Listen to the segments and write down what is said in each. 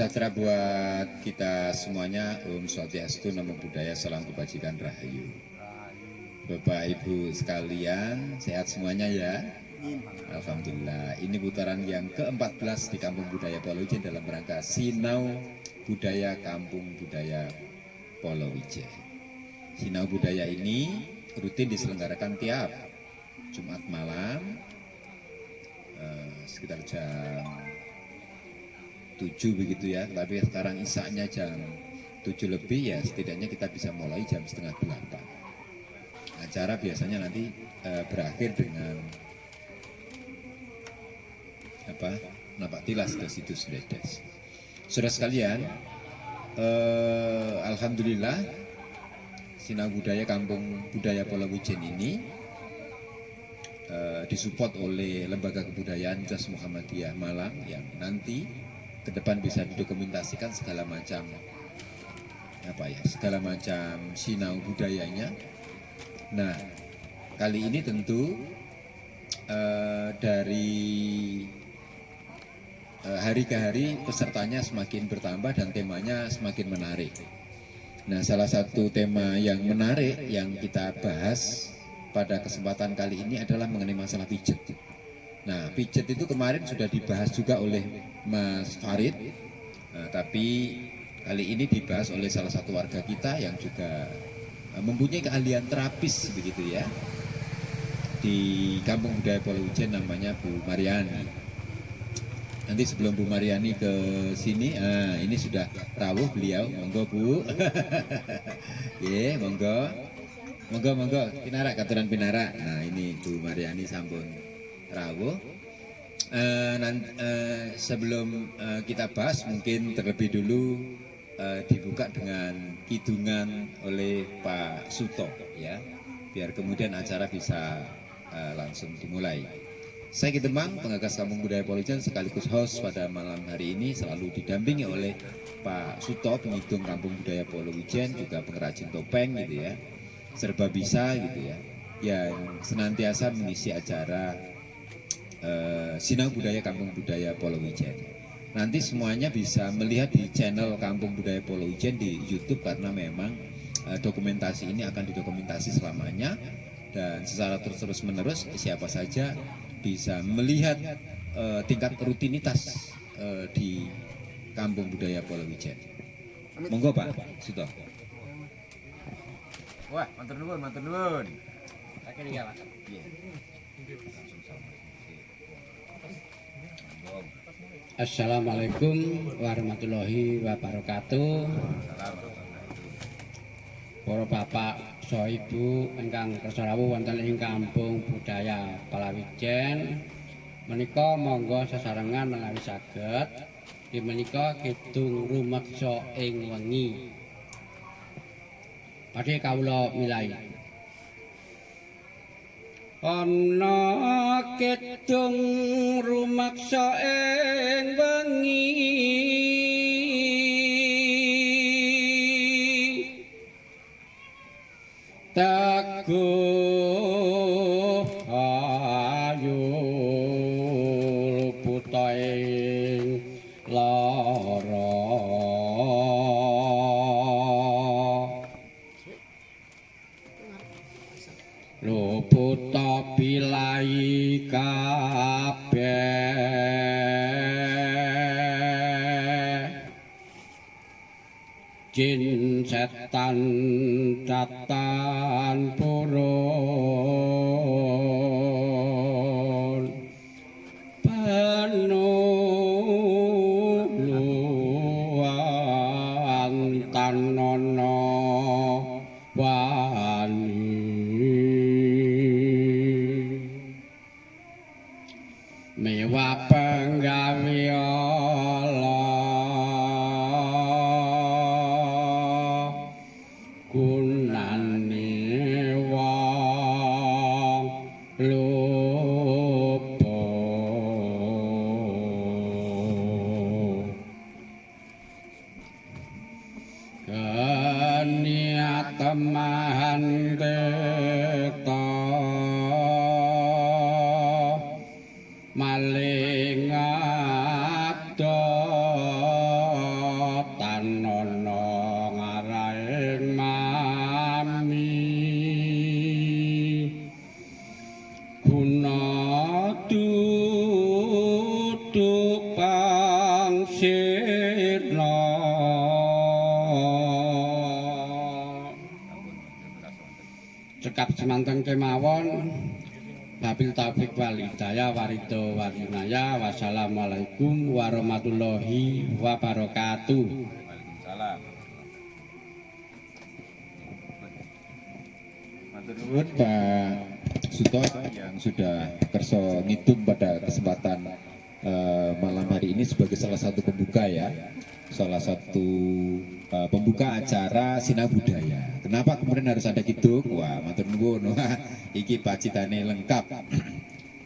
sejahtera buat kita semuanya. Om Swastiastu, Namo Buddhaya, salam kebajikan rahayu. Bapak Ibu sekalian, sehat semuanya ya? Alhamdulillah. Ini putaran yang ke-14 di Kampung Budaya Polowijen dalam rangka Sinau Budaya Kampung Budaya Polowijen. Sinau Budaya ini rutin diselenggarakan tiap Jumat malam sekitar jam 7 begitu ya, tapi sekarang isaknya jam 7 lebih ya, setidaknya kita bisa mulai jam setengah 8. Acara biasanya nanti berakhir dengan napak tilas ke situs Ledes. Saudara sekalian, alhamdulillah Sinau Budaya Kampung Budaya Polowijen ini disupport oleh Lembaga Kebudayaan Jas Muhammadiyah Malang yang nanti ke depan bisa didokumentasikan segala macam sinau budayanya. Nah, kali ini tentu dari hari ke hari pesertanya semakin bertambah dan temanya semakin menarik. Nah, salah satu tema yang menarik yang kita bahas pada kesempatan kali ini adalah mengenai masalah pijet. Nah, pijet itu kemarin sudah dibahas juga oleh Mas Farid, tapi kali ini dibahas oleh salah satu warga kita yang juga mempunyai keahlian terapis begitu ya, di Kampung Budaya Polowijen, namanya Bu Mariani. Nanti sebelum Bu Mariani ke sini, ini sudah rawuh beliau, monggo Bu. Monggo, pinara katuran pinara. Nah, ini Bu Mariani sampun rawuh. Sebelum kita bahas, mungkin terlebih dulu dibuka dengan kidungan oleh Pak Suto ya, biar kemudian acara bisa langsung dimulai. Saya Ki Demang, pengagas Kampung Budaya Polowijen sekaligus host pada malam hari ini, selalu didampingi oleh Pak Suto, penghitung Kampung Budaya Polowijen, juga pengrajin topeng gitu ya, serba bisa gitu ya, yang senantiasa mengisi acara Sinau Budaya Kampung Budaya Polowijen. Nanti semuanya bisa melihat di channel Kampung Budaya Polowijen di YouTube, karena memang dokumentasi ini akan didokumentasi selamanya dan secara terus menerus siapa saja bisa melihat tingkat rutinitas di Kampung Budaya Polowijen. Monggo Pak Suto. Wah, matur nuwun. Akhirnya ya, Mas. Iya. Assalamualaikum warahmatullahi wabarakatuh. Para bapak saha ibu ingkang kersa rawuh wonten ing Kampung Budaya Polowijen menika, monggo sesarengan menawi saged di menika kidung rumeksa ing wengi. Badhe kawula milai. Ana kidung rumeksa ing wengi, teguh ayu buta ing lara, buta bilai kabeh, jin setan datan purun, penuluan tanono wani, mewah penggawe Allah, gunane wong lupa. Keniat mahandeta maling lengkap semanten kemawon. Wabil taufik wal hidayah warido walinaya. Wassalamualaikum warahmatullahi wabarakatuh. Waalaikumsalam. Matur nuwun Pak Suto yang sudah kerso ngitung pada kesempatan malam hari ini sebagai salah satu pembuka ya, salah satu pembuka acara Sinau Budaya. Kenapa kemudian harus ada kidung? Wah, matur nuwun. Wah, iki pacitane lengkap.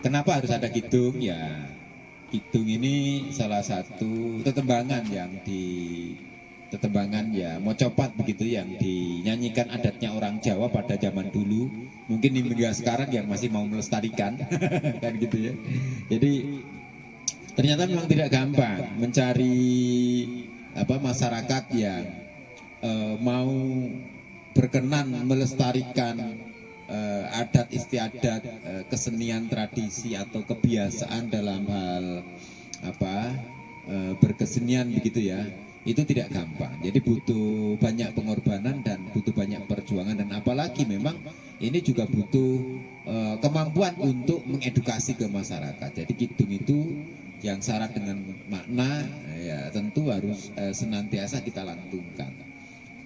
Kenapa harus ada kidung? Ya, kidung ini salah satu tetembangan ya mocopat begitu yang dinyanyikan adatnya orang Jawa pada zaman dulu, mungkin hingga sekarang yang masih mau melestarikan kan gitu ya. Jadi ternyata memang tidak gampang mencari masyarakat yang mau berkenan melestarikan adat istiadat, kesenian tradisi atau kebiasaan dalam hal berkesenian begitu ya. Itu tidak gampang, jadi butuh banyak pengorbanan dan butuh banyak perjuangan, dan apalagi memang ini juga butuh kemampuan untuk mengedukasi ke masyarakat. Jadi kidung itu yang syarat dengan makna ya tentu harus senantiasa kita lantunkan.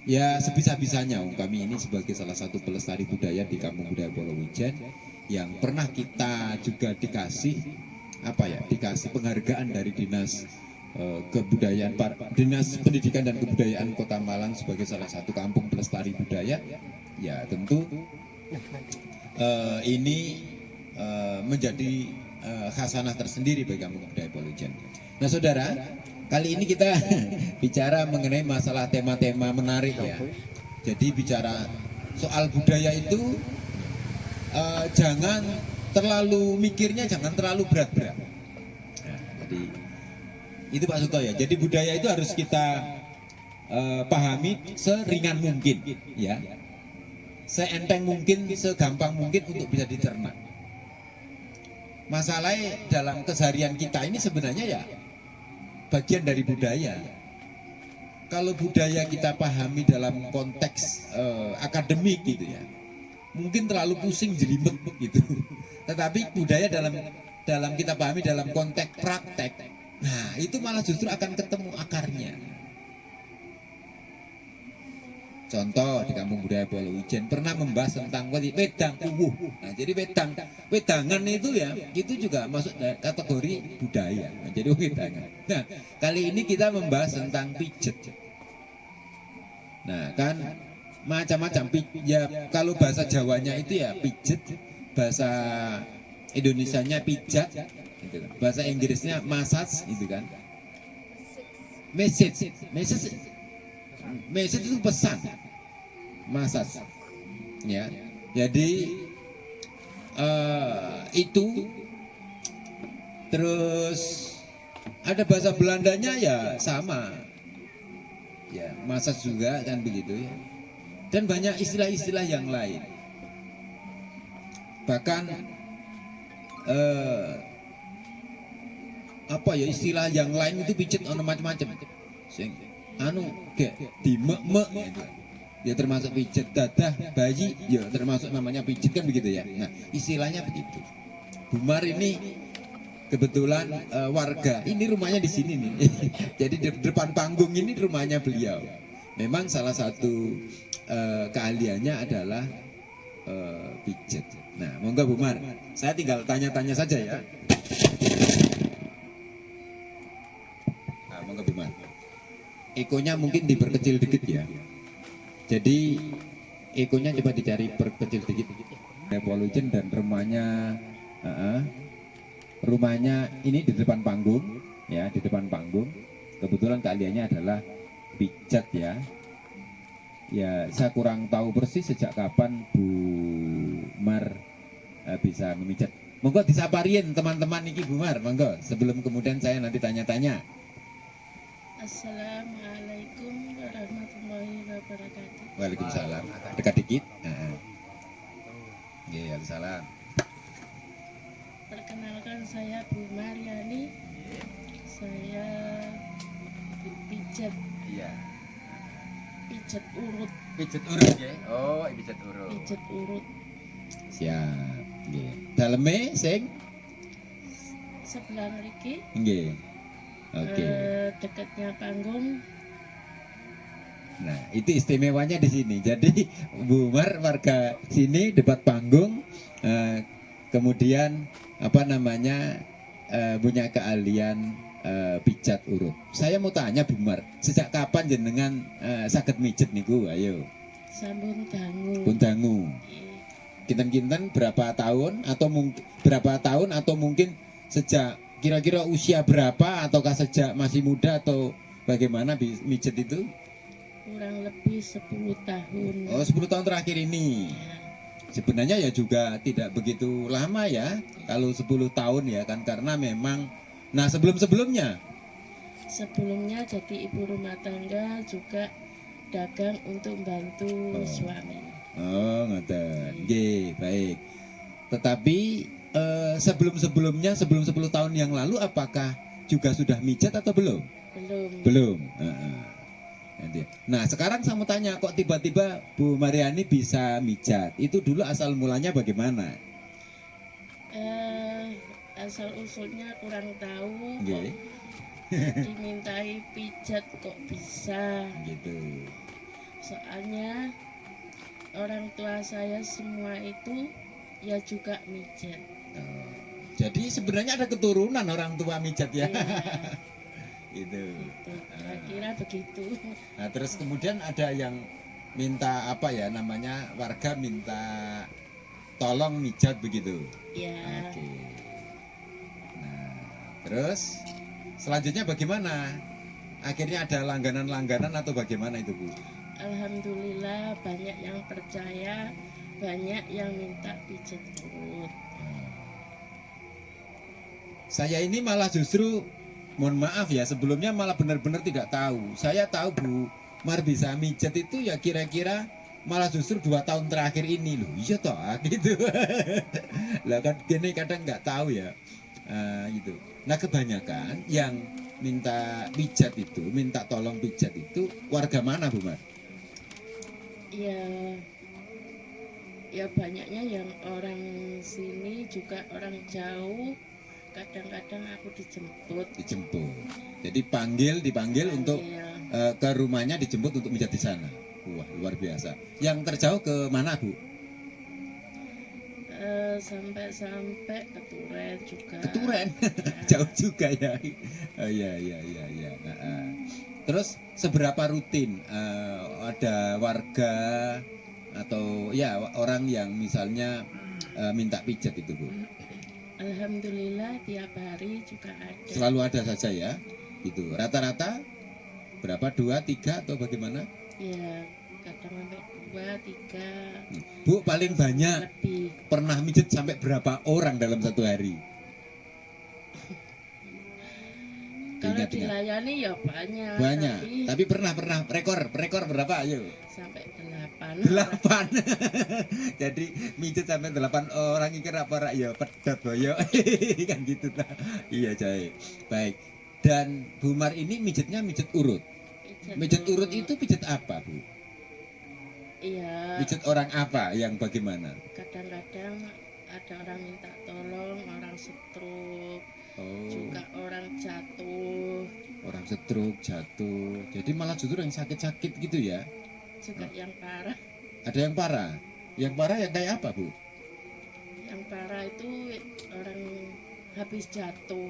Ya sebisa-bisanya kami ini sebagai salah satu pelestari budaya di Kampung Budaya Polowijen yang pernah kita juga dikasih penghargaan dari Dinas Dinas Pendidikan dan Kebudayaan Kota Malang sebagai salah satu kampung pelestari budaya. Ya tentu ini menjadi khasanah tersendiri bagi Kampung Budaya Polowijen. Nah saudara, kali ini kita bicara mengenai masalah tema-tema menarik ya. Jadi bicara soal budaya itu jangan terlalu mikirnya, jangan terlalu berat-berat. Nah, jadi itu Pak Suto ya. Jadi budaya itu harus kita pahami seringan mungkin ya, seenteng mungkin, segampang mungkin untuk bisa dicerna. Masalahnya dalam keseharian kita ini sebenarnya ya bagian dari budaya. Kalau budaya kita pahami dalam konteks akademik gitu ya, mungkin terlalu pusing jelimet gitu. Tetapi budaya dalam kita pahami dalam konteks praktek, nah itu malah justru akan ketemu akarnya. Contoh di Kampung Budaya Polowijen pernah membahas tentang wedang uwuh. Nah, jadi wedangan itu ya, itu juga masuk kategori budaya. Nah, jadi wedangan. Nah, kali ini kita membahas tentang pijet. Nah, kan macam-macam ya, kalau bahasa Jawanya itu ya pijet, bahasa Indonesianya pijat, gitu kan. Bahasa Inggrisnya massage, itu kan. Message itu pesan, massage, ya. Jadi itu terus ada bahasa Belandanya ya sama, ya massage juga kan begitu ya. Dan banyak istilah-istilah yang lain. Bahkan istilah yang lain itu pijet ono macam-macam. Kayak dimek-mek gitu. Ya termasuk pijet, dadah bayi ya termasuk namanya pijet kan begitu ya. Nah istilahnya begitu. Bumar ini kebetulan warga, ini rumahnya di sini nih. Jadi di depan panggung ini rumahnya beliau. Memang salah satu keahliannya adalah pijet. Nah monggo Bumar, saya tinggal tanya-tanya saja ya. Nah monggo Bumar. Ekonya mungkin diperkecil dikit ya. Jadi ekonya coba dicari perkecil dikit. Polowijen dan rumahnya ini di depan panggung ya, di depan panggung. Kebetulan keahliannya adalah pijat ya. Ya saya kurang tahu persis sejak kapan Bu Mar bisa memijat. Monggo disaparin teman-teman niki Bu Mar, monggo sebelum kemudian saya nanti tanya-tanya. Assalamualaikum warahmatullahi wabarakatuh. Waalaikumsalam. Dekat dikit. Ya, salam. Perkenalkan saya Bu Mariani. Saya pijat. Iya. Pijat urut. Pijet urut ya. Oh, pijet urut. Pijat urut. Siap. Nggih. Daleme sing Sebelah mriki nggih. Oke. dekatnya panggung. Nah, itu istimewanya di sini. Jadi Bu Mar warga sini debat panggung, kemudian apa namanya punya keahlian pijat urut. Saya mau tanya Bu Mar, sejak kapan jenengan saged mijet niku? Ayo. Sampun dangu. Pun dangu. Kinten-kinten berapa tahun atau mungkin sejak kira-kira usia berapa ataukah sejak masih muda atau bagaimana mijet itu? Kurang lebih 10 tahun. Oh, 10 tahun terakhir ini. Sebenarnya ya juga tidak begitu lama ya, kalau 10 tahun ya kan, karena memang, nah sebelumnya, Sebelumnya jadi ibu rumah tangga, juga dagang untuk membantu suami. oh ngoten, nggih, baik. Tetapi sebelum 10 tahun yang lalu, apakah juga sudah mijet atau belum? Belum. Belum. Nah sekarang saya mau tanya, kok tiba-tiba Bu Mariani bisa mijat? Itu dulu asal mulanya bagaimana? Asal usulnya kurang tahu. Nggih. Dimintai pijat kok bisa. Gitu. Soalnya orang tua saya semua itu ya juga mijat. Oh, jadi sebenarnya ada keturunan orang tua mijat ya. Iya, Gitu. gitu. Kira-kira begitu. Nah terus kemudian ada yang minta apa ya namanya, warga minta tolong mijat begitu. Ya, Oke. Nah terus selanjutnya bagaimana? Akhirnya ada langganan-langganan atau bagaimana itu Bu? alhamdulillah banyak yang percaya, banyak yang minta pijat urut. Saya ini malah justru, mohon maaf ya, sebelumnya malah benar-benar tidak tahu. Saya tahu Bu Mar bisa mijet itu ya kira-kira malah justru 2 tahun terakhir ini loh. Iya toh gitu. Lah kan gini kadang nggak tahu ya. Gitu. Nah kebanyakan yang minta pijat itu, minta tolong pijat itu warga mana Bu Mar? Ya banyaknya yang orang sini, juga orang jauh. Kadang-kadang aku dijemput. Dijemput. Jadi dipanggil untuk ke rumahnya, dijemput untuk mijat di sana. Wah luar biasa. Yang terjauh ke mana Bu? Sampai ke Turen juga. Ke Turen. Jauh juga ya. Oh iya. Terus seberapa rutin ada warga atau ya orang yang misalnya minta pijat itu Bu? Alhamdulillah tiap hari juga ada. Selalu ada saja ya. Gitu. Rata-rata berapa? 2, 3 atau bagaimana? Ya kadang sampai 2, 3. Bu paling banyak Lebih. pernah mijet sampai berapa orang dalam satu hari? Kalau Ingat. dilayani ya banyak. Banyak. Tapi pernah rekor berapa? Ayo. Sampai 8. 8. Jadi mijet sampai 8 orang iki apa ya pedot boyo. Kan gitu lah. Iya, Cai. Baik. Dan Bu Mar ini mijetnya mijet urut. Mijet urut itu pijet apa, Bu? Iya. Mijet orang apa yang bagaimana? Kadang-kadang ada orang minta tolong, orang stroke, Oh, juga orang jatuh, orang stroke, jatuh. Jadi malah justru yang sakit-sakit gitu ya. juga yang parah. Ada yang parah. Yang parah yang kayak apa, Bu? Yang parah itu orang habis jatuh,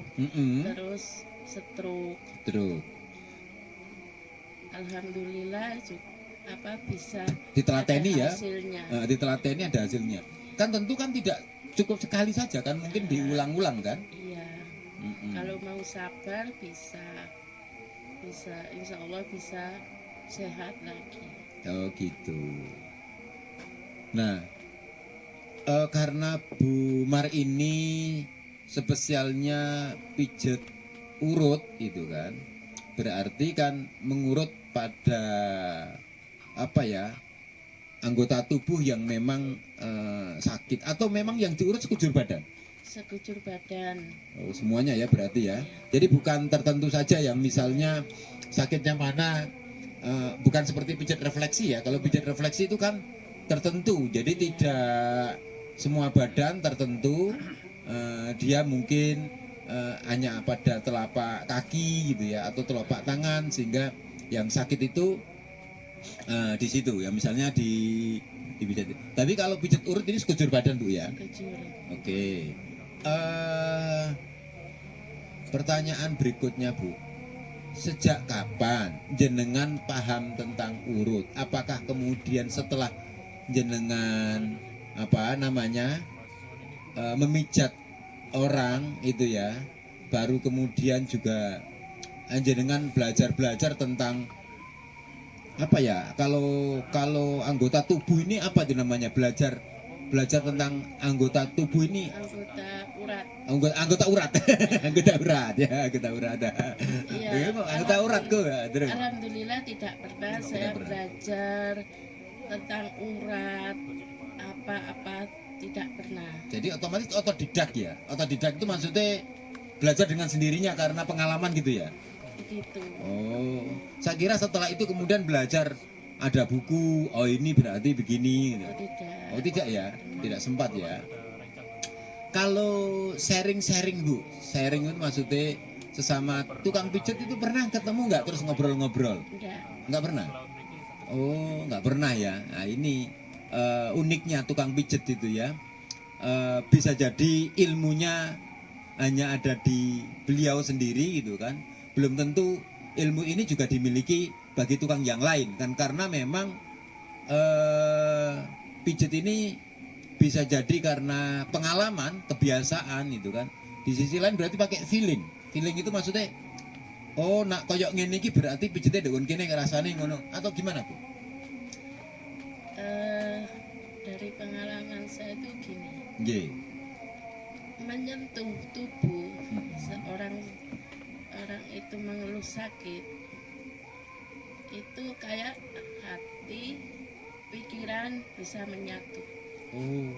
terus stroke. Stroke. Alhamdulillah bisa Ditelateni ada ya. hasilnya. Ditelateni ada hasilnya. Kan tentu kan tidak cukup sekali saja kan, mungkin diulang-ulang kan. Iya. Kalau mau sabar bisa insya Allah bisa sehat lagi. Oh gitu. Nah, karena Bu Mar ini spesialnya pijet urut itu kan, berarti kan mengurut pada apa ya, anggota tubuh yang memang sakit atau memang yang diurut sekujur badan? Sekujur badan. Oh, semuanya ya berarti ya. Jadi bukan tertentu saja yang misalnya sakitnya mana, bukan seperti pijat refleksi ya. Kalau pijat refleksi itu kan tertentu, jadi tidak semua badan tertentu, dia mungkin hanya pada telapak kaki gitu ya, atau telapak tangan, sehingga yang sakit itu di situ ya, misalnya di pijat. Tapi kalau pijat urut ini sekujur badan Bu ya. Sekujur. Oke. Pertanyaan berikutnya Bu, sejak kapan jenengan paham tentang urut? Apakah kemudian setelah jenengan memijat orang itu ya, baru kemudian juga jenengan belajar tentang apa ya, kalau anggota tubuh ini apa itu namanya, belajar tentang anggota tubuh ini, Anggota urat. anggota urat anggota urat ya, anggota urat. Iya. Anggota urat kok ya, terus. Alhamdulillah tidak pernah saya pernah. belajar tentang urat apa-apa, tidak pernah. Jadi otomatis otodidak ya. Otodidak itu maksudnya belajar dengan sendirinya karena pengalaman gitu ya. Begitu. Oh, saya kira setelah itu kemudian belajar, ada buku, oh ini berarti begini gitu. Oh tidak. Oh tidak ya, tidak sempat ya. Kalau sharing Bu, sharing itu maksudnya sesama tukang pijat itu pernah ketemu nggak terus ngobrol-ngobrol? Enggak. Nggak pernah. Oh, nggak pernah ya. Nah ini uniknya tukang pijat itu ya. Bisa jadi ilmunya hanya ada di beliau sendiri gitu kan. Belum tentu ilmu ini juga dimiliki bagi tukang yang lain kan, karena memang pijat ini bisa jadi karena pengalaman, kebiasaan gitu kan. Di sisi lain berarti pakai feeling. Feeling itu maksudnya, oh nak koyok ngene iki berarti pijatnya dengan kene rasane ngono, atau gimana Bu? Dari pengalaman saya itu gini, Nggih. menyentuh tubuh seorang orang itu mengeluh sakit, itu kayak hati, pikiran bisa menyatu. Oh.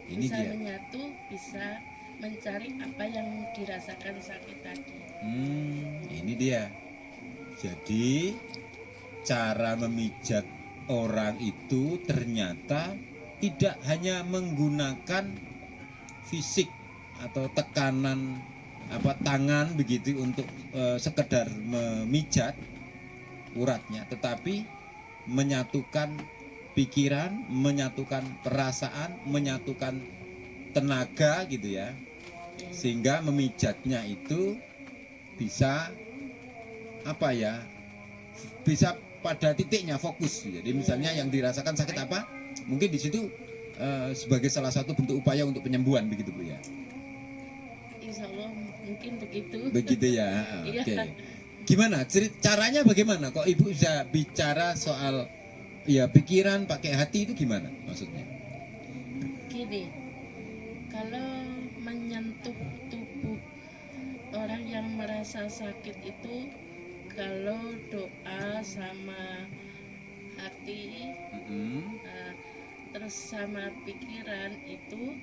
Ini Bisa dia. menyatu, bisa mencari apa yang dirasakan sakit tadi. Ini dia. Jadi cara memijat orang itu ternyata tidak hanya menggunakan fisik atau tekanan tangan begitu untuk sekedar memijat uratnya, tetapi menyatukan pikiran, menyatukan perasaan, menyatukan tenaga gitu ya, sehingga memijatnya itu bisa bisa pada titiknya fokus. Jadi misalnya yang dirasakan sakit apa, mungkin di situ sebagai salah satu bentuk upaya untuk penyembuhan begitu Bu ya. Insya Allah mungkin begitu. Begitu ya. Iya. Oke. Gimana caranya, bagaimana kok Ibu bisa bicara soal ya pikiran pakai hati itu gimana maksudnya? Gini, kalau menyentuh tubuh orang yang merasa sakit itu, kalau doa sama hati, terus sama pikiran itu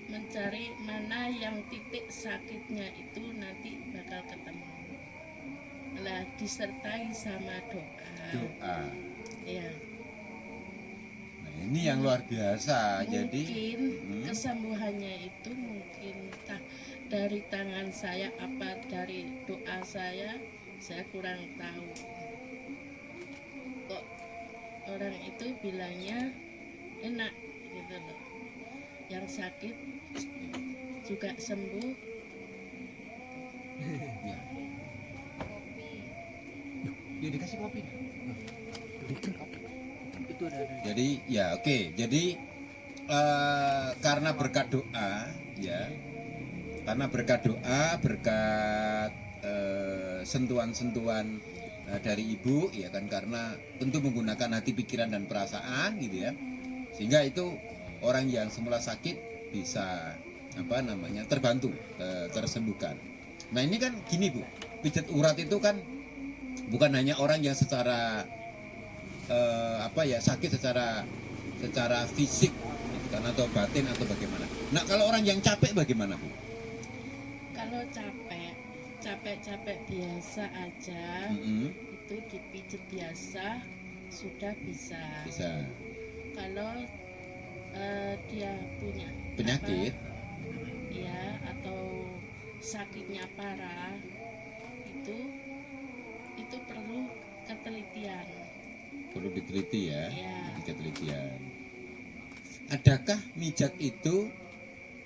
mencari mana yang titik sakitnya itu nanti bakal ketemu. Lah disertai sama doa. Ya. Nah, ini yang luar biasa. Jadi Mungkin kesembuhannya itu mungkin entah dari tangan saya apa dari doa saya kurang tahu. Kok orang itu bilangnya enak gitu loh. Yang sakit juga sembuh. ya. Ya dikasih kopi. Itu ada. Jadi ya oke. Jadi karena berkat doa ya. Karena berkat doa, berkat sentuhan-sentuhan dari Ibu ya kan, karena tentu menggunakan hati, pikiran dan perasaan gitu ya. Sehingga itu orang yang semula sakit bisa terbantu, tersembuhkan. Nah, ini kan gini Bu. Pijat urat itu kan bukan hanya orang yang secara sakit secara fisik gitu kan, atau batin atau bagaimana. Nah, kalau orang yang capek bagaimana Bu? Kalau capek biasa aja, itu dipijit biasa sudah bisa. Bisa. Kalau dia penyakit. ya atau sakitnya parah itu perlu ketelitian. Perlu diteliti ya, Ya. ketelitian. Adakah mijat itu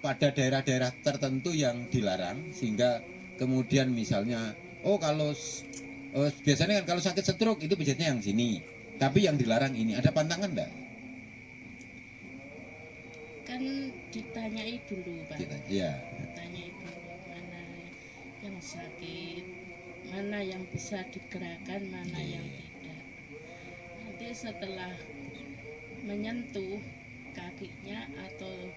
pada daerah-daerah tertentu yang dilarang sehingga kemudian misalnya biasanya kan kalau sakit stroke itu pijatnya yang sini, tapi yang dilarang ini ada pantangan enggak? Kan ditanyai dulu Pak, Ya. ditanyai dulu mana yang sakit, mana yang bisa digerakkan, mana yang tidak. Nanti setelah menyentuh kakinya atau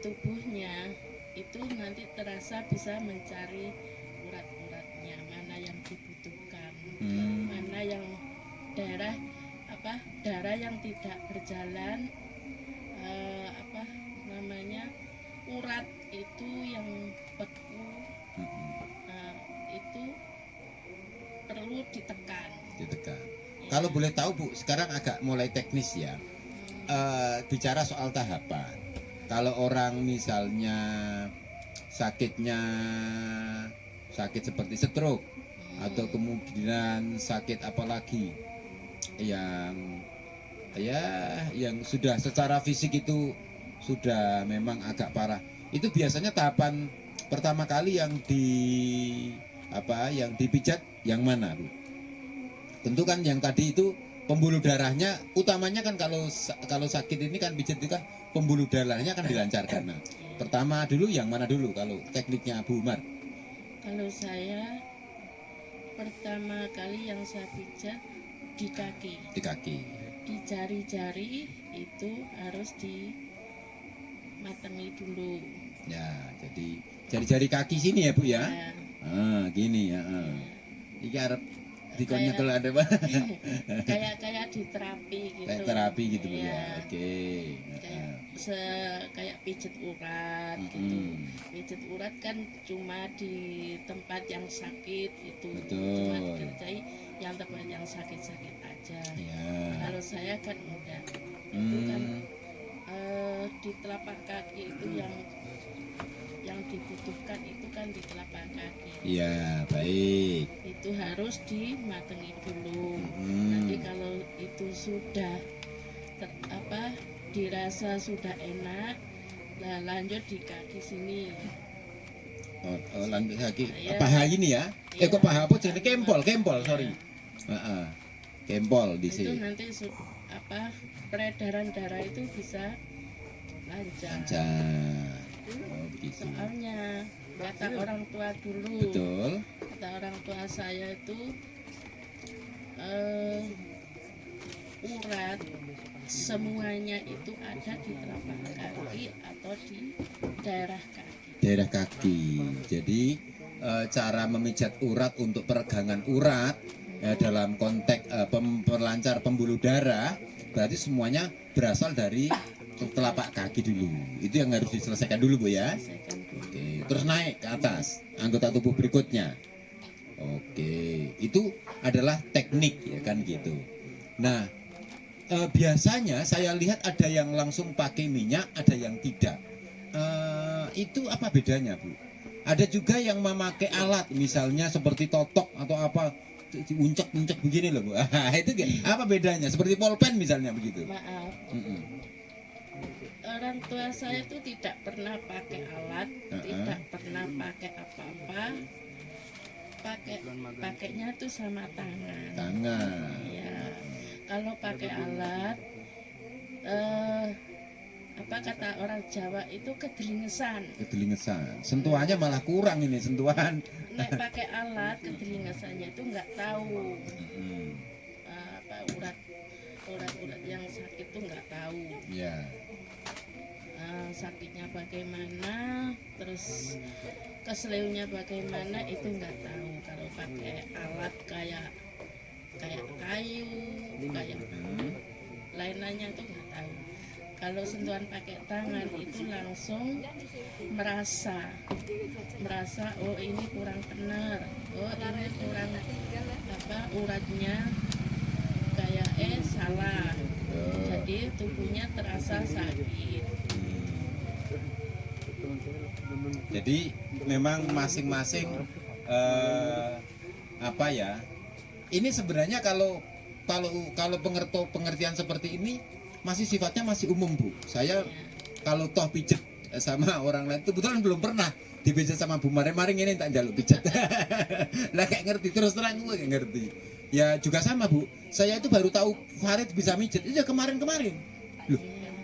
tubuhnya itu nanti terasa bisa mencari urat-uratnya, mana yang dibutuhkan, mana yang darah yang tidak berjalan, urat itu yang beku, itu perlu ditekan. Ditekan. Kalau boleh tahu Bu, sekarang agak mulai teknis ya. Bicara soal tahapan. Kalau orang misalnya sakit seperti stroke atau kemudian sakit apalagi yang sudah secara fisik itu sudah memang agak parah. Itu biasanya tahapan pertama kali yang dipijat yang mana, Bu? Tentu kan yang tadi itu pembuluh darahnya utamanya kan kalau sakit ini kan pijat itu kan pembuluh darahnya kan dilancarkan. Nah, pertama dulu yang mana dulu kalau tekniknya Bu Umar? Kalau saya pertama kali yang saya pijat di kaki. Di kaki. Di jari-jari itu harus dimatengi dulu. Ya, jadi jari-jari kaki sini ya Bu ya? Ya. Gini ya. Iki arep dikonnya kalau ada Pak. kayak di terapi gitu. Kayak terapi gitu Bu ya. Ya. Oke. Kayak pijet urat gitu. Pijet urat kan cuma di tempat yang sakit itu. Betul. Cuma dikerjai yang tempat yang sakit-sakit aja. Ya. Kalau saya kan enggak. Itu kan di telapak kaki itu yang dibutuhkan itu kan di telapak kaki. Iya, baik. Itu harus dimatengi dulu. Nanti kalau itu sudah dirasa sudah enak, nah lanjut di kaki sini. Lanjut kaki. Ya. Paha ini ya? Ya. Kok paha apa jadi kempol, sorry. Kempol di Itu sini. nanti peredaran darah itu bisa lancar. Lancar. Oh, begitu. Soalnya kata orang tua dulu. Betul. Kata orang tua saya itu urat semuanya itu ada di telapak kaki atau di daerah kaki. Daerah kaki. Jadi cara memijat urat untuk peregangan urat dalam konteks memperlancar pembuluh darah berarti semuanya berasal dari telapak kaki dulu. Itu yang harus diselesaikan dulu Bu ya. Oke, terus naik ke atas anggota tubuh berikutnya. Oke, itu adalah teknik ya kan gitu. Nah, biasanya saya lihat ada yang langsung pakai minyak, ada yang tidak. Itu apa bedanya Bu? Ada juga yang memakai alat, misalnya seperti totok atau apa, uncak-uncak begini loh Bu. Itu apa bedanya? Seperti polpen misalnya begitu. Maaf. Orang tua saya itu tidak pernah pakai alat, tidak pernah pakai apa-apa. Pakainya itu sama tangan. Tangan. Ya. Kalau pakai alat, apa kata orang Jawa itu kedelingesan. Kedelingesan. Sentuhannya malah kurang ini sentuhan. Nek pakai alat kedelingesannya itu nggak tahu. Urat-urat yang sakit itu nggak tahu. Ya. Sakitnya bagaimana, terus keseleunya bagaimana itu nggak tahu. Kalau pakai alat kayak kayu, kayak lain-lainnya itu nggak tahu. Kalau sentuhan pakai tangan itu langsung merasa oh ini kurang benar, oh ini kurang uratnya kayak salah. Jadi tubuhnya terasa sakit. Jadi memang masing-masing apa ya? Ini sebenarnya kalau pengertian seperti ini masih sifatnya masih umum, Bu. Saya kalau toh pijet sama orang lain itu betulan belum pernah dipijet sama Bu Maring ini tak jaluk pijet. Lah kayak ngerti terus terang gue kayak ngerti. Ya juga sama, Bu. Saya itu baru tahu Farid bisa mijet itu ya kemarin-kemarin. Loh,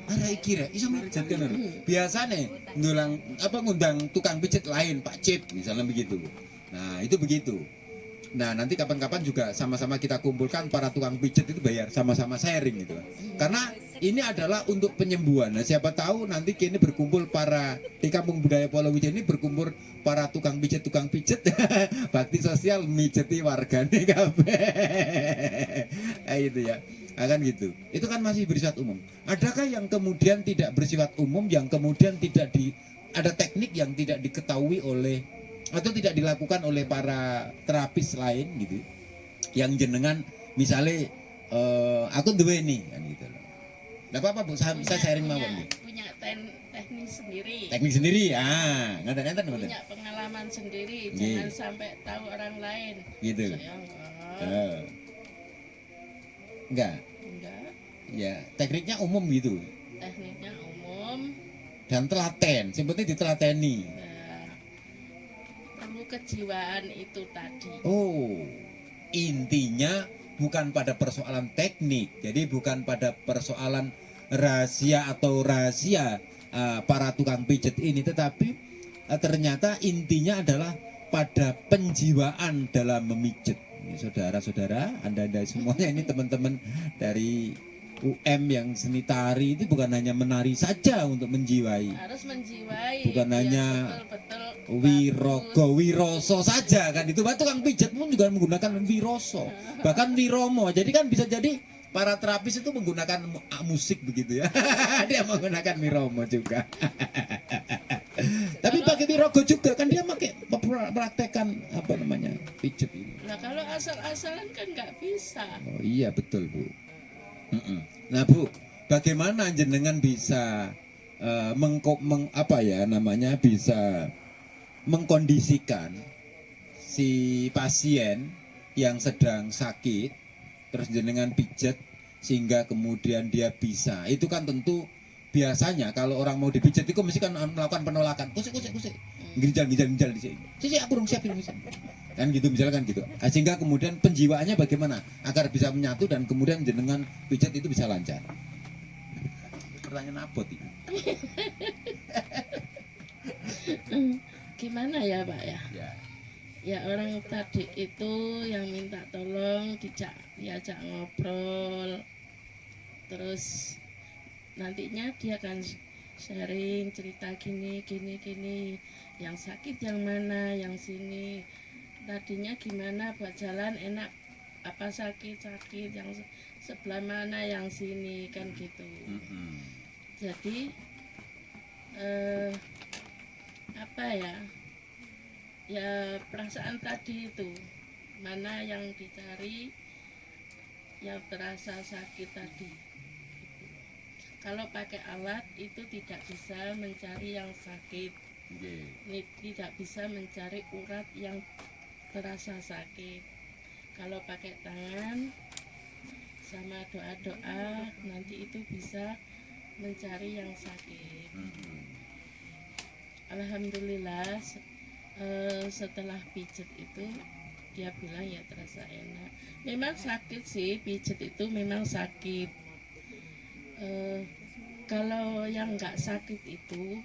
ada kira iso mijet kan. Biasanya ngundang tukang pijet lain, Pak Cip misalnya begitu. Nah, itu begitu. Nah, nanti kapan-kapan juga sama-sama kita kumpulkan para tukang pijet itu bayar sama-sama sharing gitu. Karena ini adalah untuk penyembuhan. Nah, siapa tahu nanti kini berkumpul para di Kampung Budaya Polowijen ini berkumpul para tukang pijet bakti sosial mijeti wargane kabeh. Itu ya. Akan gitu. Itu kan masih bersifat umum. Adakah yang kemudian tidak bersifat umum, yang kemudian ada teknik yang tidak diketahui oleh atau tidak dilakukan oleh para terapis lain gitu, yang jenengan misalnya aku duweni kan gitu loh. Nggak apa-apa Bu, saya sharing mawon. Punya teknik sendiri. Teknik sendiri, ngeten. Punya pengalaman sendiri, jangan sampai tahu orang lain. Gitu. Enggak. Ya, tekniknya umum gitu. Tekniknya umum. Dan telaten, sebetulnya ditelateni. Perlu kejiwaan itu tadi. Oh, intinya bukan pada persoalan teknik, jadi bukan pada persoalan rahasia para tukang pijet ini, tetapi ternyata intinya adalah pada penjiwaan dalam memijet. Ini saudara-saudara, anda semuanya ini teman-teman dari UM yang seni tari itu bukan hanya menari saja untuk menjiwai. Harus menjiwai. Bukan hanya betul, wiroso saja kan itu. Tukang pijat pun juga menggunakan wiroso. Bahkan wiromo. Jadi kan bisa jadi para terapis itu menggunakan musik begitu ya. Dia menggunakan wiromo juga. Tapi pakai wirogo juga kan dia pakai praktekan pijat ini. Nah kalau asal-asalan kan nggak bisa. Oh iya betul Bu. Nah Bu, bagaimana jenengan bisa bisa mengkondisikan si pasien yang sedang sakit, terus jenengan pijat sehingga kemudian dia bisa. Itu kan tentu biasanya kalau orang mau dipijat itu mesti kan melakukan penolakan. Kusik. Ginjal di sini. Sisi aku dong siapin misalnya. Kan gitu misalkan gitu. Sehingga kemudian penjiwaannya bagaimana agar bisa menyatu dan kemudian jenengan pijat itu bisa lancar. Pertanyaan abot ini. Gimana ya Pak ya? Ya orang tadi itu yang minta tolong diajak ngobrol. Terus nantinya dia akan sharing cerita gini. Yang sakit yang mana, yang sini. Tadinya gimana buat jalan enak, apa sakit yang sebelah mana, yang sini kan gitu. Jadi ya perasaan tadi itu mana yang dicari, yang terasa sakit tadi. Kalau pakai alat itu tidak bisa mencari yang sakit, tidak bisa mencari urat yang terasa sakit. Kalau pakai tangan sama doa-doa nanti itu bisa mencari yang sakit. Alhamdulillah setelah pijet itu dia bilang ya terasa enak. Memang sakit sih, pijet itu memang sakit. Kalau yang nggak sakit itu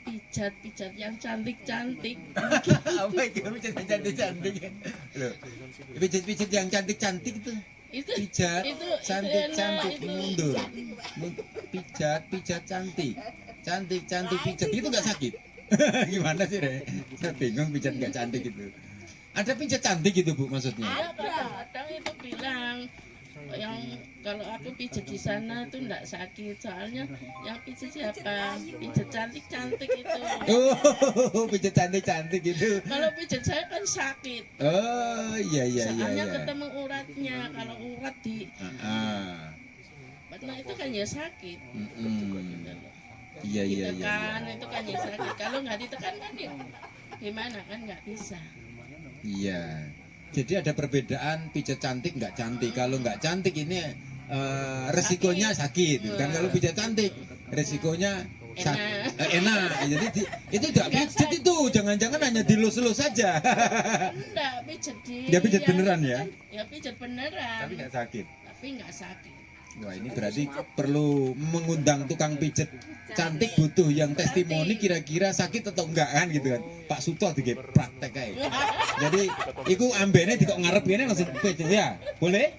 pijat yang cantik-cantik. Apa itu pijat yang cantik-cantik? Pijat yang cantik-cantik itu pijat cantik mundur. Pijat cantik pijat itu nggak sakit. Gimana sih Re? Saya bingung pijat nggak cantik itu. Ada pijat cantik itu Bu maksudnya? Kadang itu bilang yang kalau aku pijat di sana tuh enggak sakit, soalnya yang pijat siapa? Pijat cantik itu. Oh, pijat cantik itu. Kalau pijat saya kan sakit. Oh, iya. Soalnya ketemu uratnya, kalau urat di nah itu kan ya sakit. Iya, iya, iya. ditekan itu kan yang sakit. Kalau nggak ditekan kan gimana kan nggak bisa. Iya. Jadi ada perbedaan pijat cantik nggak cantik. Kalau nggak cantik ini resikonya sakit. Kan kalau pijat cantik resikonya enak. Jadi itu tidak pijat itu. Jangan-jangan hanya dilus-lus saja. Enggak, pijat Ya pijat beneran ya. Ya pijat beneran. Tapi nggak sakit. Tapi nggak sakit. Wah ini berarti perlu mengundang tukang pijet cantik, butuh yang testimoni kira-kira sakit atau enggak kan gitu kan. Pak Suto dige praktek aja. Jadi iku ambene dikok ngarep ngene langsung pijet ya. Boleh?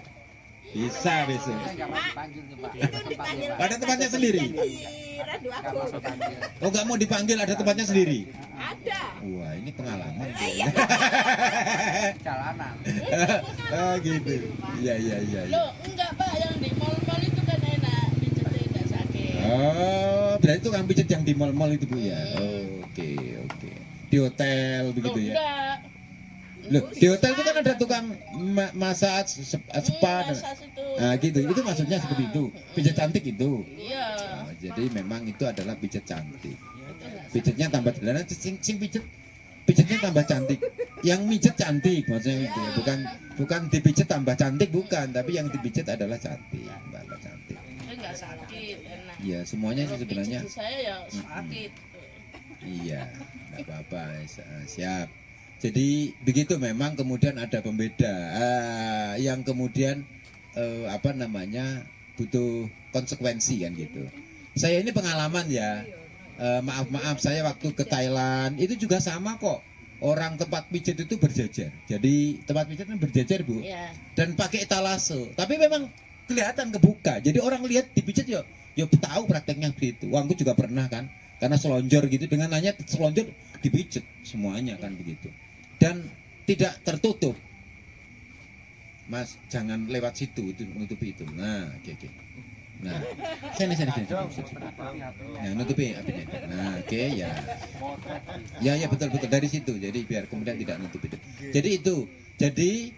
Bisa besok. Ada tempatnya sendiri. Oh nggak mau dipanggil, ada tempatnya sendiri. Ada. Wah ini pengalaman. Jalanan. Ah gitu. Iya iya iya. Loh, enggak Pak, yang di mall-mall itu kan enak, pijatnya enggak sakit. Oh, berarti tukang pijet yang di mall-mall itu Bu ya. Oke, oke. Di hotel Loh, begitu ya. enggak. Loh, di hotel itu kan ada tukang massage, spa dan Massage itu. nah gitu. Itu maksudnya seperti itu. Pijat cantik itu. Iya. Oh, jadi memang itu adalah pijat cantik. Itu enggak Pijatnya tambah delanan, sing pijet. Pijatnya tambah cantik. Yang mijet cantik maksudnya itu. Bukan dipijet tambah cantik bukan, tapi yang dipijet adalah cantik, tambah cantik. itu enggak sakit, enak. Iya, semuanya sih Kalau sebenarnya. pijat saya ya sakit. Iya, tidak apa-apa, siap. Jadi begitu memang kemudian ada pembeda yang kemudian apa namanya butuh konsekuensi kan gitu. Saya ini pengalaman ya, maaf saya waktu ke Thailand itu juga sama kok. Orang tempat pijat itu berjajar. Jadi tempat pijat kan berjajar Bu, Iya. dan pakai etalase. Tapi memang kelihatan kebuka. Jadi orang lihat dipijat ya tahu prakteknya begitu. Aku juga pernah kan, karena selonjor gitu dengan hanya selonjor dipijat semuanya kan begitu. Dan tidak tertutup. Mas, jangan lewat situ itu menutupi itu. Nah, oke. Nah, sini. Nah, nutupi apinya. Nah, oke ya. Ya betul dari situ. Jadi biar kemudian tidak nutup itu. Jadi itu. Jadi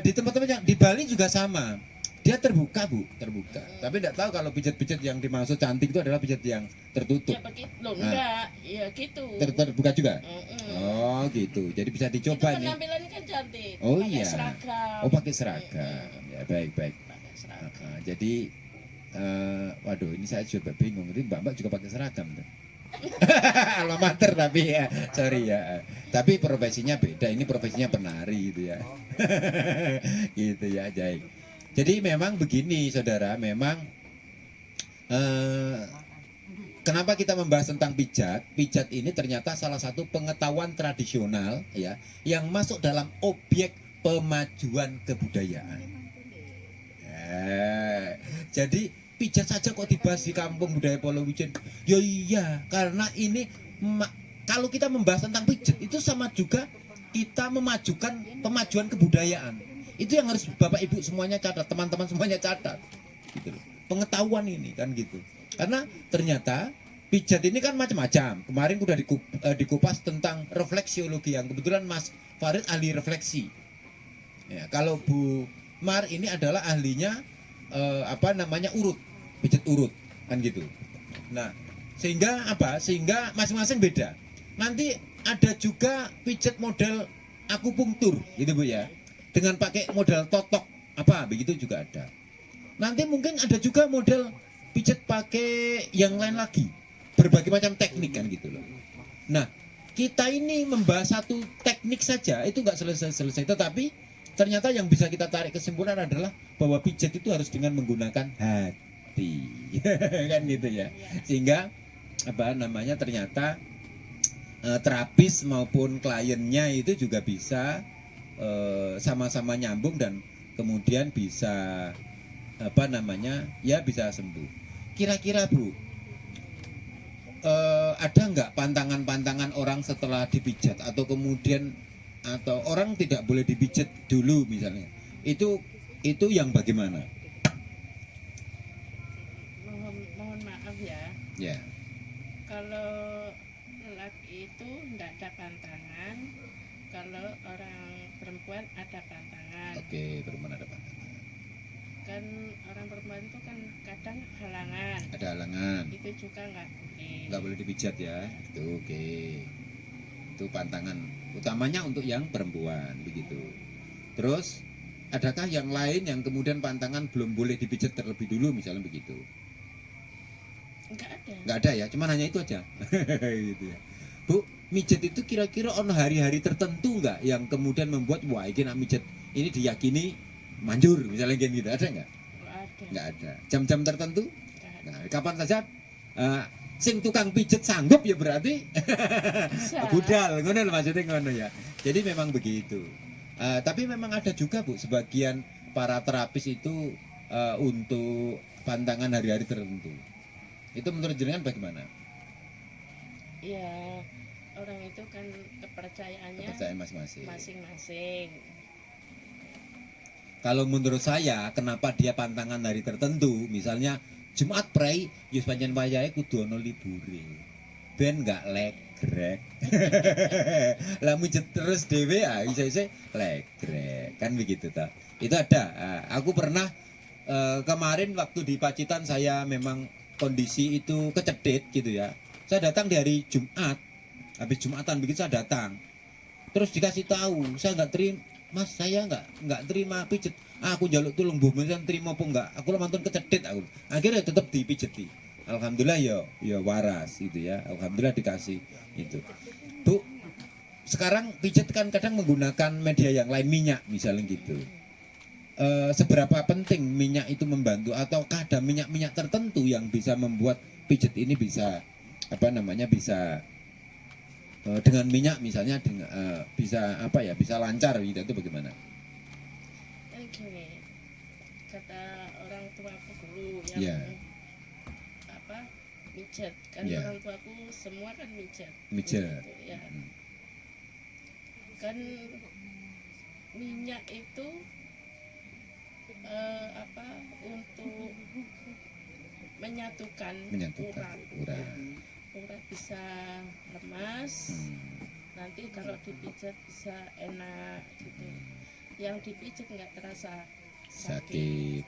di tempat-tempat yang di Bali juga sama. Dia terbuka Bu, terbuka. Tapi tidak tahu kalau pijat-pijat yang dimaksud cantik itu adalah pijat yang tertutup. Ya begitu. Loh, enggak. Ya gitu. Terbuka juga. Mm-mm. Oh gitu. Jadi bisa Itu dicoba nih. penampilannya kan cantik. Oh Pakai iya. seragam. Oh pakai seragam. Ya baik. Pakai seragam. Jadi waduh ini saya juga bingung. Ini mbak juga pakai seragam tuh. Alma mater tapi ya sorry ya. Tapi profesinya beda. Ini profesinya penari gitu ya. Gitu ya Jai. Jadi memang begini saudara. Memang kenapa kita membahas tentang pijat? Pijat ini ternyata salah satu pengetahuan tradisional ya yang masuk dalam objek pemajuan kebudayaan. Jadi pijat saja kok dibahas di kampung budaya Polowijen. Ya iya, karena ini kalau kita membahas tentang pijat itu sama juga kita memajukan pemajuan kebudayaan. Itu yang harus Bapak Ibu semuanya catat, teman-teman semuanya catat. Gitu loh. Pengetahuan ini kan gitu. Karena ternyata pijat ini kan macam-macam. Kemarin udah dikupas tentang refleksiologi yang kebetulan Mas Farid ahli refleksi. Ya, kalau Bu Mar ini adalah ahlinya apa namanya urut, pijat urut kan gitu. Nah, sehingga apa? Sehingga masing-masing beda. Nanti ada juga pijat model akupunktur gitu Bu ya. Dengan pakai model totok apa begitu juga ada. Nanti mungkin ada juga model pijat pakai yang lain lagi. Berbagai macam teknik kan gitu loh. Nah, kita ini membahas satu teknik saja itu nggak selesai-selesai, tetapi ternyata yang bisa kita tarik kesimpulan adalah bahwa pijat itu harus dengan menggunakan hati. Kan gitu ya. Sehingga apa namanya ternyata terapis maupun kliennya itu juga bisa sama-sama nyambung dan kemudian bisa apa namanya ya bisa sembuh. Kira-kira Bu ada nggak pantangan-pantangan orang setelah dipijat atau kemudian atau orang tidak boleh dipijat dulu misalnya itu yang bagaimana? Mohon maaf ya. Ya. Kalau lelaki itu tidak ada pantangan, kalau orang perempuan ada pantangan. Oke, perempuan ada pantangan. kan orang perempuan itu kan kadang halangan, Ada halangan. itu juga nggak boleh. Nggak boleh dipijat ya. Itu oke. Itu pantangan utamanya untuk yang perempuan begitu. Terus adakah yang lain yang kemudian pantangan belum boleh dipijat terlebih dulu misalnya begitu? Nggak ada. Nggak ada ya, cuman hanya itu aja. Gitu ya. Bu, mijet itu kira-kira ono hari-hari tertentu nggak yang kemudian membuat wah ini nak mijet ini diyakini manjur misalnya kayak gitu, ada nggak? Nggak ada. Nggak ada. Jam-jam tertentu? Nggak ada. Nah, kapan saja sing tukang pijet sanggup ya berarti Bisa. budal, ngono lho maksudnya ngono ya. Jadi memang begitu. Tapi memang ada juga Bu sebagian para terapis itu untuk pantangan hari-hari tertentu. Itu menurut jenengan bagaimana? Ya, orang itu kan kepercayaannya Kepercayaan masing-masing. masing-masing. Kalau menurut saya, kenapa dia pantangan hari tertentu, misalnya Jumat Prei, yus pancen wayahe kudu ana libure. Ben nggak legrek. Lah mijet terus dhewe isa-isa legrek. Kan begitu ta. Itu ada. Aku pernah kemarin waktu di Pacitan saya memang kondisi itu kecedit gitu ya. Saya datang di hari Jumat. Habis Jumatan begitu saya datang. Terus dikasih tahu, saya nggak terima, Mas saya nggak terima pijet. Aku jaluk tulung Bu, misalnya terima apa enggak? Aku lah mantun kecedit aku. Akhirnya tetap dipijeti. Alhamdulillah ya waras gitu ya. Alhamdulillah dikasih itu. Bu, sekarang pijet kan kadang menggunakan media yang lain minyak misalnya gitu. Seberapa penting minyak itu membantu ataukah ada minyak-minyak tertentu yang bisa membuat pijet ini bisa bisa dengan minyak misalnya bisa bisa lancar gitu itu bagaimana? Kan gini, kata orang tuaku dulu yang Iya. mijet kan Iya. orang tuaku semua kan mijet. Mijet. Gitu, ya. Kan minyak itu untuk menyatukan Menyatukan urat. urat bisa lemas. Nanti kalau dipijat bisa enak gitu. Yang dipijat nggak terasa Sakit.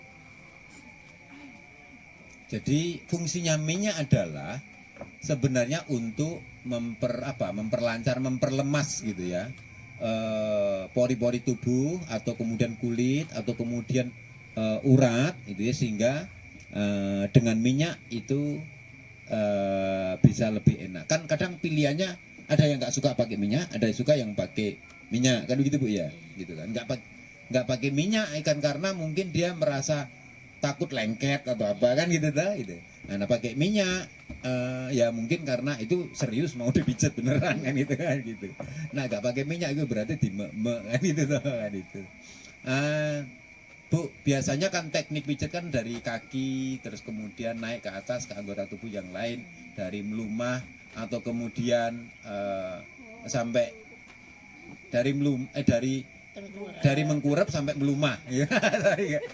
Jadi fungsinya minyak adalah sebenarnya untuk memperlancar, memperlemas gitu ya pori-pori tubuh atau kemudian kulit atau kemudian urat gitu ya sehingga dengan minyak itu bisa lebih enak. Kan kadang pilihannya ada yang nggak suka pakai minyak, ada yang suka yang pakai minyak kan begitu Bu ya, gitu kan. Nggak pakai minyak kan karena mungkin dia merasa takut lengket atau apa kan gitu dah gitu. Nah pakai minyak ya mungkin karena itu serius mau dipijat beneran kan gitu kan gitu. Nah nggak pakai minyak itu berarti kan gitu kan itu. Bu, biasanya kan teknik pijat kan dari kaki terus kemudian naik ke atas ke anggota tubuh yang lain dari melumah atau kemudian sampai dari dari mengkurap sampai melumah.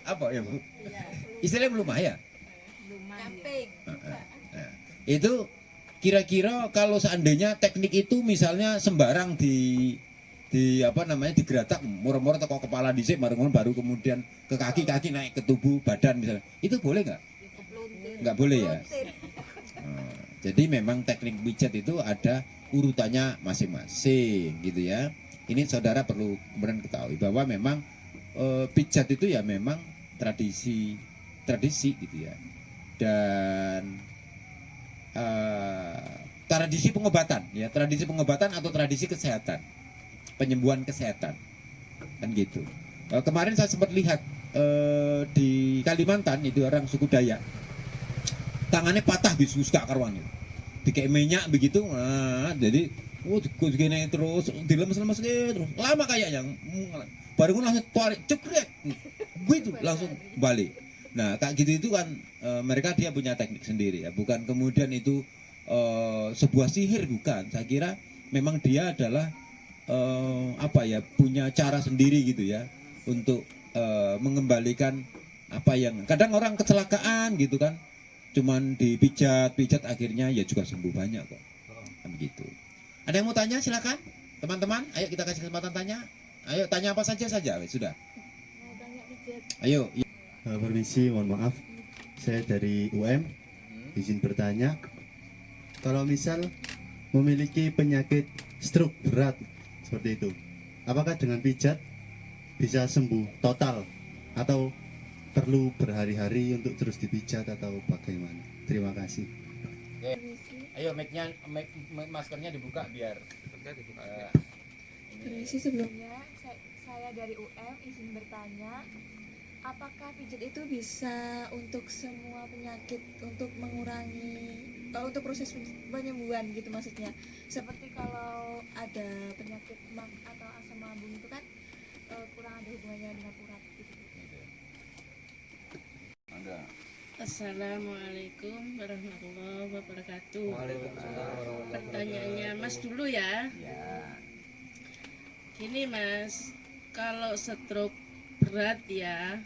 Apa ya Bu? Istilahnya melumah ya? Nah, itu kira-kira kalau seandainya teknik itu misalnya sembarang digeratak murah-murah atau kepala dhisik baru kemudian ke kaki naik ke tubuh badan misalnya itu boleh nggak boleh ya. Jadi memang teknik pijat itu ada urutannya masing-masing gitu ya. Ini saudara perlu kemudian ketahui bahwa memang pijat itu ya memang tradisi gitu ya, dan tradisi pengobatan atau tradisi kesehatan, penyembuhan kesehatan kan gitu. Kemarin saya sempat lihat di Kalimantan itu orang suku Dayak tangannya patah bisus gak karuan itu dikei minyak begitu, jadi digini terus dilemes-lemes terus lama kayaknya baru langsung tarik cekrek gitu langsung balik. Nah kayak gitu itu kan mereka dia punya teknik sendiri ya, bukan kemudian itu sebuah sihir, bukan. Saya kira memang dia adalah punya cara sendiri gitu ya untuk mengembalikan apa yang kadang orang kecelakaan gitu kan cuman dipijat akhirnya ya juga sembuh banyak kok kan begitu. Ada yang mau tanya silakan teman-teman, ayo kita kasih kesempatan tanya, ayo tanya apa saja sudah. Ayo Permisi, mohon maaf. Saya dari UM. Izin bertanya, kalau misal memiliki penyakit stroke berat seperti itu, apakah dengan pijat bisa sembuh total atau perlu berhari-hari untuk terus dipijat atau bagaimana? Terima kasih. Ayo maskernya dibuka biar Permisi, sebelumnya saya dari UM izin bertanya, apakah pijat itu bisa untuk semua penyakit, untuk mengurangi untuk proses penyembuhan gitu maksudnya, seperti kalau ada penyakit mah atau asam lambung itu kan kurang ada hubungannya dengan urat gitu. Assalamualaikum warahmatullahi wabarakatuh. Pertanyaannya Mas dulu ya. Gini Mas, kalau stroke berat ya,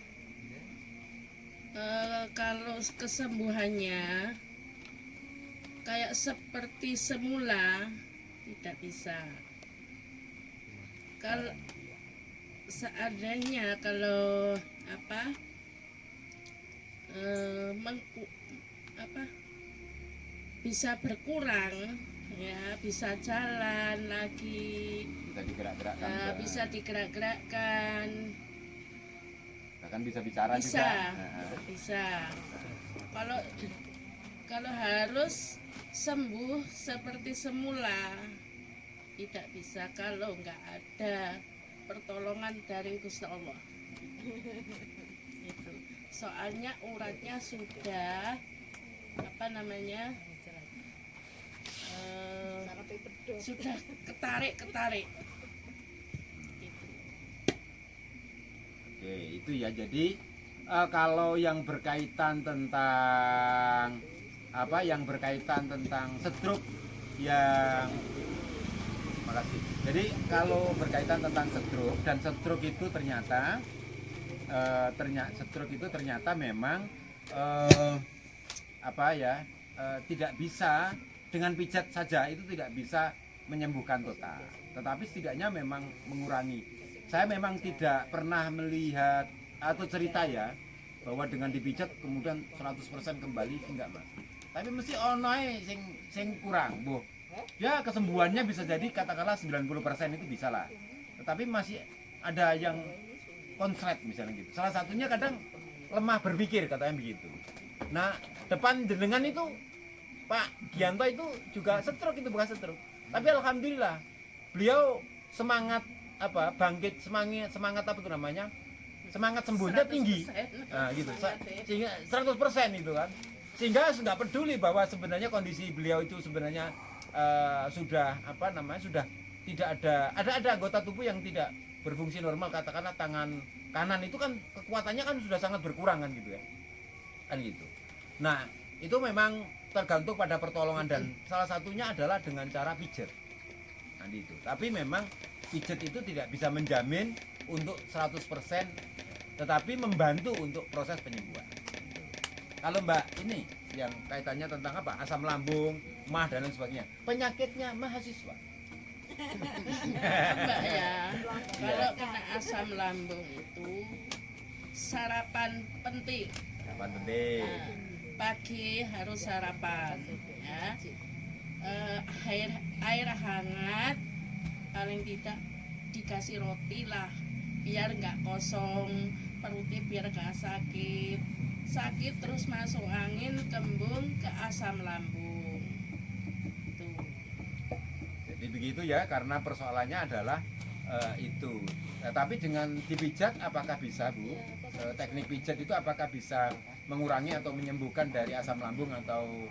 kalau kesembuhannya kayak seperti semula tidak bisa. Kalau seandainya kalau bisa berkurang ya, bisa jalan lagi, bisa digerak-gerakkan, bisa digerak-gerakkan, bahkan bisa bicara bisa, juga. bisa. Kalau harus sembuh seperti semula tidak bisa kalau nggak ada pertolongan dari Gusti Allah. Itu. Soalnya uratnya sudah sudah ketarik. Gitu. Oke, itu ya. Jadi kalau yang berkaitan tentang stroke yang makasih. Jadi kalau berkaitan tentang stroke, dan stroke itu ternyata memang tidak bisa dengan pijat saja, itu tidak bisa menyembuhkan total, tetapi setidaknya memang mengurangi. Saya memang tidak pernah melihat atau cerita ya bahwa dengan dipijat kemudian 100% kembali, enggak Mas. Tapi mesti onoe sing kurang, boh. Ya kesembuhannya bisa jadi katakanlah 90% itu bisa lah. Tetapi masih ada yang konslet misalnya gitu. Salah satunya kadang lemah berpikir katanya begitu. Nah, depan jenengan itu Pak Gianto itu juga stroke, itu bukan stroke. Tapi alhamdulillah beliau semangat bangkit, semangat apa itu namanya? Semangat sembuhnya tinggi. Nah, gitu. Sehingga 100% itu kan. Sehingga nggak peduli bahwa sebenarnya kondisi beliau itu sebenarnya sudah tidak ada anggota tubuh yang tidak berfungsi normal. Katakanlah tangan kanan itu kan kekuatannya kan sudah sangat berkurang kan gitu ya. Kan gitu. Nah, itu memang tergantung pada pertolongan, dan salah satunya adalah dengan cara pijat. Nah, itu. Tapi memang pijat itu tidak bisa menjamin untuk 100%, tetapi membantu untuk proses penyembuhan. Kalau Mbak ini yang kaitannya tentang asam lambung, mah dan lain sebagainya, penyakitnya mahasiswa. Mbak ya, kalau kena asam lambung itu sarapan penting. Sarapan penting. Pagi harus sarapan ya. Air hangat, paling tidak dikasih roti lah biar nggak kosong perutnya, biar nggak sakit terus masuk angin kembung ke asam lambung tuh. Jadi begitu ya, karena persoalannya adalah itu. Tapi dengan dipijat apakah bisa Bu? Teknik pijat itu apakah bisa mengurangi atau menyembuhkan dari asam lambung atau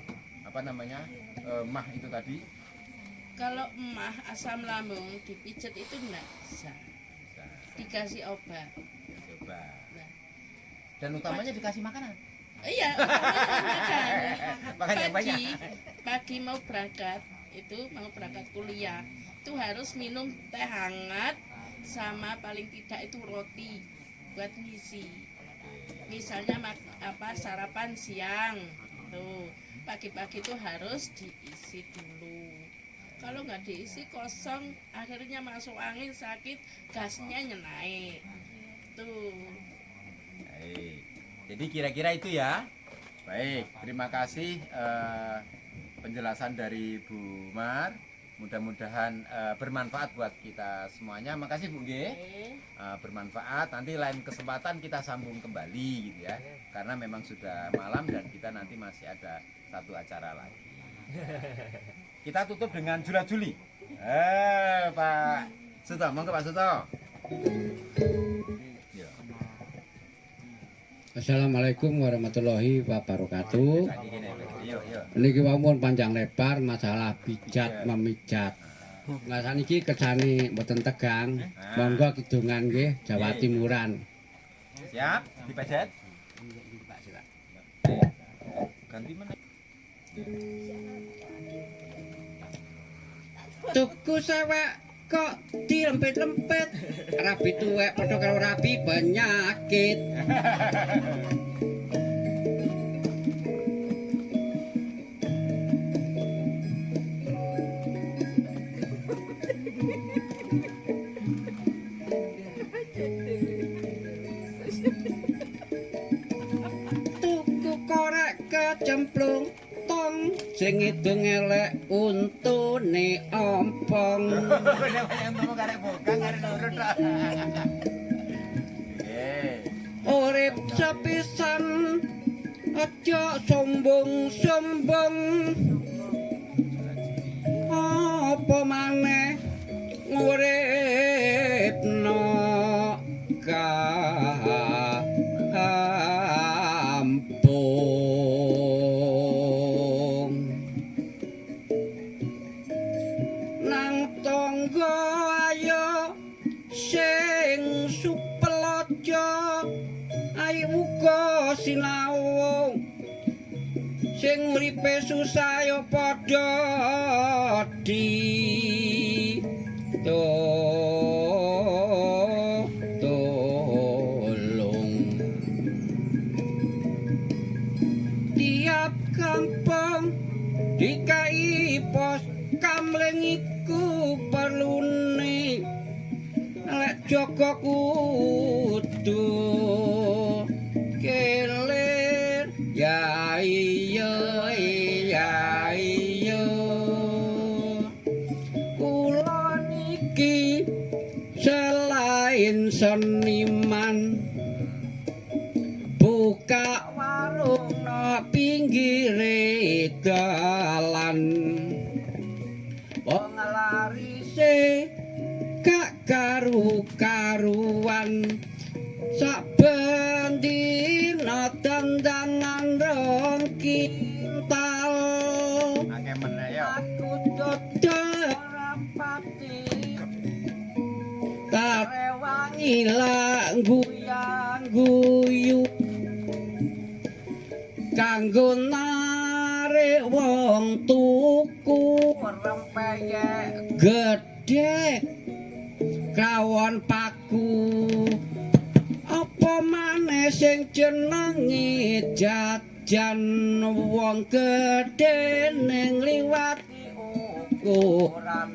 mah itu tadi? Kalau mah asam lambung dipijat itu enggak bisa. Dikasih obat. Coba. Dan utamanya dikasih makanan. Iya, makan. Pagi mau berangkat kuliah, itu harus minum teh hangat sama paling tidak itu roti buat ngisi. Misalnya sarapan siang tuh, pagi-pagi itu harus diisi dulu. Kalau nggak diisi kosong, akhirnya masuk angin, sakit, gasnya naik tuh. Jadi kira-kira itu ya. Baik, terima kasih penjelasan dari Bu Mar. Mudah-mudahan bermanfaat buat kita semuanya. Makasih Bu G. Bermanfaat. Nanti lain kesempatan kita sambung kembali gitu ya. Karena memang sudah malam dan kita nanti masih ada satu acara lagi. Kita tutup dengan jula-juli. Pak Suto, monggo Pak Suto. Assalamualaikum warahmatullahi wabarakatuh. Niki wawon panjang lebar masalah pijat memijat. Nah saniki kersane mboten tegang. Monggo kidungan nggih Jawa Timuran. Siap, dipejet. Ganti mana? Tuku sewek kok dilempet-lempet. Rabi tuwek padha karo rabi penyakit. Tuku korek kecemplung tong sing ngidung elek untune ompong. Yang temu karek bokang karek nurut tok. Urip sepisan aja sombong-sombong. Apa maneh nguripno kampung. Nang tangga ayo sing supelojo ayo uga sinau sing uripe susah yo padha tolong. Tiap kampung dikai pos kamling iku perlune lek jaga kudu kelir ya iya kula niki selain seniman buka warung no pinggire dalan wong larise gak karu-karuan saben dina dandanan rong kintal Akeh meneh ya. aku dodol rapati karewangi lang guyang-guyu kanggo narik wong tuku rempeyek gedhe kawon paku apa maneh sing jenenge jajan wong gedhe ning liwati ukuran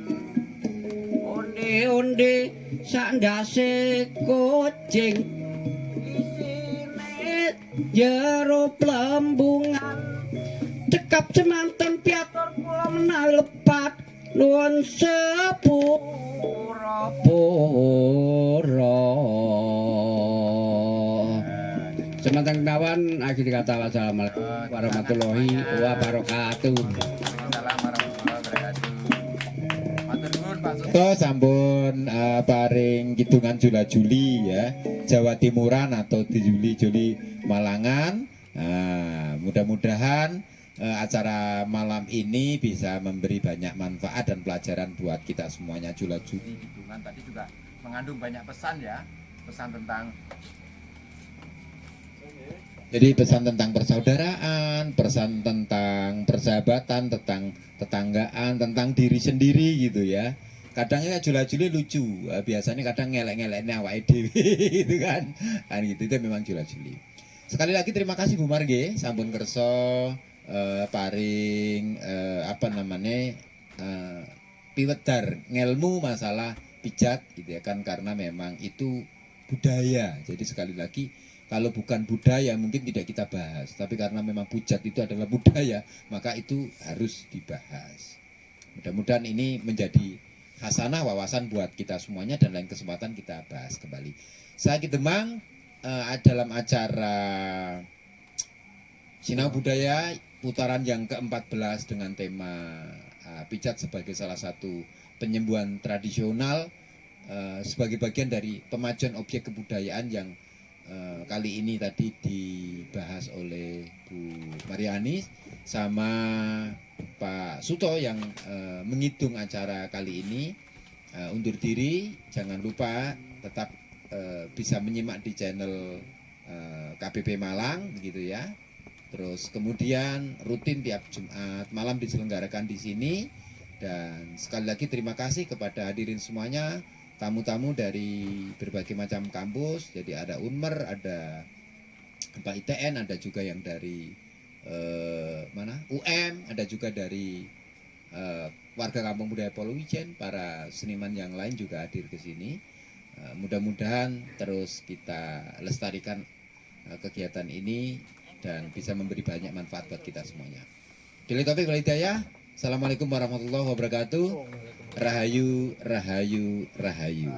onde-onde sandase kucing isine jero plembungan cekap semanten piatur kula menawi lepat nuwun sepura semanten kemawon akhir kata wassalamualaikum warahmatullahi wabarakatuh. Waalaikumsalam warahmatullahi wabarakatuh. Matur nuwun Pak Suto. Kita sampun paring kidungan jula-juli ya, Jawa Timuran atau juli-juli Malangan. Mudah-mudahan acara malam ini bisa memberi banyak manfaat dan pelajaran buat kita semuanya jula-juli. Hidungan tadi juga mengandung banyak pesan ya. Pesan tentang Jadi pesan tentang persaudaraan, pesan tentang persahabatan, tentang tetanggaan, tentang diri sendiri gitu ya. Kadangnya jula-juli lucu, biasanya kadang ngelek-ngeleknya awake dhewe gitu kan. Gitu itu memang jula-juli. Sekali lagi terima kasih Bu Marge, sampun kerso paring apa namanya piwedar ngelmu masalah pijat gitu ya kan, karena memang itu budaya. Jadi sekali lagi Kalau bukan budaya mungkin tidak kita bahas, tapi karena memang pujat itu adalah budaya, maka itu harus dibahas. Mudah-mudahan ini menjadi hasanah wawasan buat kita semuanya, dan lain kesempatan kita bahas kembali. Saya Ki Demang dalam acara Sinau Budaya putaran yang ke-14 dengan tema pijat sebagai salah satu penyembuhan tradisional, sebagai bagian dari pemajuan objek kebudayaan yang kali ini tadi dibahas oleh Bu Mariani sama Pak Suto yang menghitung acara kali ini. Undur diri, jangan lupa tetap bisa menyimak di channel KBP Malang begitu ya. Terus kemudian rutin tiap Jumat malam diselenggarakan di sini. Dan sekali lagi terima kasih kepada hadirin semuanya, tamu-tamu dari berbagai macam kampus. Jadi ada Unmer, ada Pak ITN, ada juga yang dari UM, ada juga dari warga Kampung Budaya Polowijen, para seniman yang lain juga hadir ke sini. Mudah-mudahan terus kita lestarikan kegiatan ini dan bisa memberi banyak manfaat buat kita semuanya. Billahi taufiq wal hidayah. Assalamualaikum warahmatullahi wabarakatuh. Rahayu, rahayu, rahayu.